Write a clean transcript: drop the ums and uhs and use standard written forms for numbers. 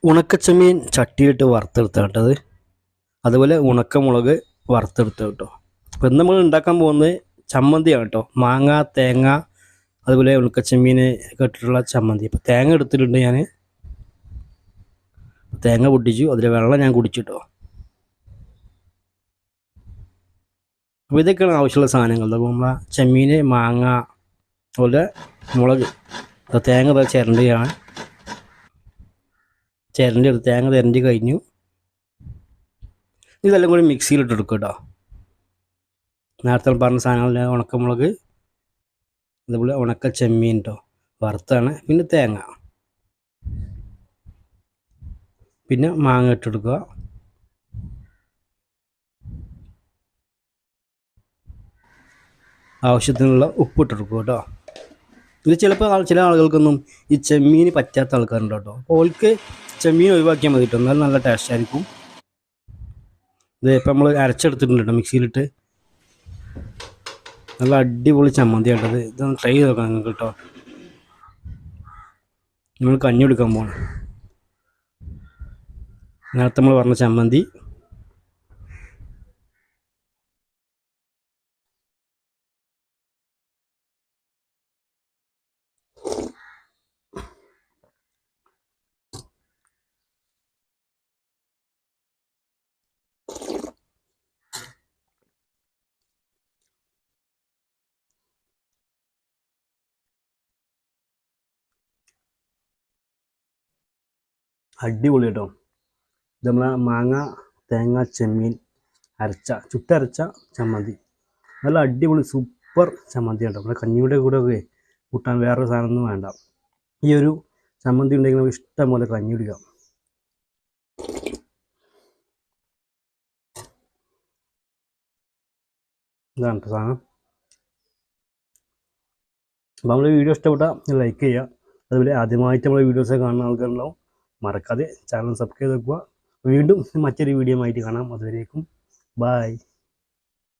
ഉണക്കച്ചെമ്മീൻ ചട്ടിയിട്ട് വറുത്തെടുത്ത കേട്ടത്, അതുപോലെ ഉണക്കമുളക് വറുത്തെടുത്ത കേട്ടോ. അപ്പോൾ ഇന്ന് നമ്മൾ ഉണ്ടാക്കാൻ പോകുന്നത് ചമ്മന്തിയാണ് കേട്ടോ. മാങ്ങ, തേങ്ങ, അതുപോലെ ഉണക്കച്ചെമ്മീൻ ഇട്ടിട്ടുള്ള ചമ്മന്തി. ഇപ്പോൾ തേങ്ങ എടുത്തിട്ടുണ്ട് ഞാൻ. തേങ്ങ പൊട്ടിച്ചു, അതിലെ വെള്ളം ഞാൻ കുടിച്ചിട്ടോ. അപ്പോൾ ഇതൊക്കെയാണ് ആവശ്യമുള്ള സാധനങ്ങൾ. അപ്പോൾ നമ്മളെ ചെമ്മീൻ, മാങ്ങ, അതുപോലെ മുളക്, തേങ്ങ ചിരണ്ടിയാണ്. ചിരണ്ടി എടുത്ത് തേങ്ങ ചിരണ്ടി കഴിഞ്ഞു. ഇതെല്ലാം കൂടി മിക്സിയിലിട്ടെടുക്കും കേട്ടോ. നേരത്തെ പറഞ്ഞ സാധനങ്ങൾ ഉണക്കമുളക്, അതുപോലെ ഉണക്ക ചെമ്മീൻ കേട്ടോ, വറുത്താണ്. പിന്നെ തേങ്ങ, പിന്നെ മാങ്ങ ഇട്ടെടുക്കുക. ആവശ്യത്തിനുള്ള ഉപ്പ് ഇട്ടെടുക്കുക കേട്ടോ. ഇത് ചിലപ്പോൾ ചില ആളുകൾക്കൊന്നും ഈ ചെമ്മീൻ പറ്റാത്ത ആൾക്കാരുണ്ട് കേട്ടോ. അപ്പോൾ അവർക്ക് ചെമ്മീൻ ഒഴിവാക്കിയാൽ മതി കേട്ടോ, എന്നാലും നല്ല ടേസ്റ്റ് ആയിരിക്കും. ഇത് ഇപ്പം നമ്മൾ അരച്ചെടുത്തിട്ടുണ്ട് കേട്ടോ മിക്സിയിലിട്ട്. നല്ല അടിപൊളി ചമ്മന്തി ആയിട്ടത്. ഇതൊന്ന് ട്രൈ ചെയ്ത് നോക്കാം നിങ്ങൾക്ക് കേട്ടോ. നമ്മൾ കഞ്ഞി എടുക്കാൻ പോകണം. നേരത്തെ നമ്മൾ പറഞ്ഞ ചമ്മന്തി, അടിപൊളി കേട്ടോ. ഇത് നമ്മളെ മാങ്ങ, തേങ്ങ, ചെമ്മീൻ ചുട്ടരച്ച ചമ്മന്തി. നല്ല അടിപൊളി സൂപ്പർ ചമ്മന്തി കേട്ടോ. നമ്മുടെ കഞ്ഞിയുടെ കൂടെ ഒക്കെ കൂട്ടാൻ വേറൊരു സാധനമൊന്നും വേണ്ട. ഈ ഒരു ചമ്മന്തി ഉണ്ടെങ്കിൽ നമുക്ക് ഇഷ്ടം പോലെ കഞ്ഞി കുടിക്കാം. ഇതാണ് കേട്ടോ സാധനം. അപ്പോൾ നമ്മൾ വീഡിയോ ഇഷ്ടപ്പെട്ടാൽ ലൈക്ക് ചെയ്യുക. അതുപോലെ ആദ്യമായിട്ട് നമ്മളെ വീഡിയോസ് കാണുന്ന ആൾക്കാരുണ്ടാവും, മറക്കാതെ ചാനൽ സബ്സ്ക്രൈബ് ചെയ്ത് വെക്കുക. വീണ്ടും മറ്റൊരു വീഡിയോ ആയിട്ട് കാണാം. അതുവരേക്കും ബൈ.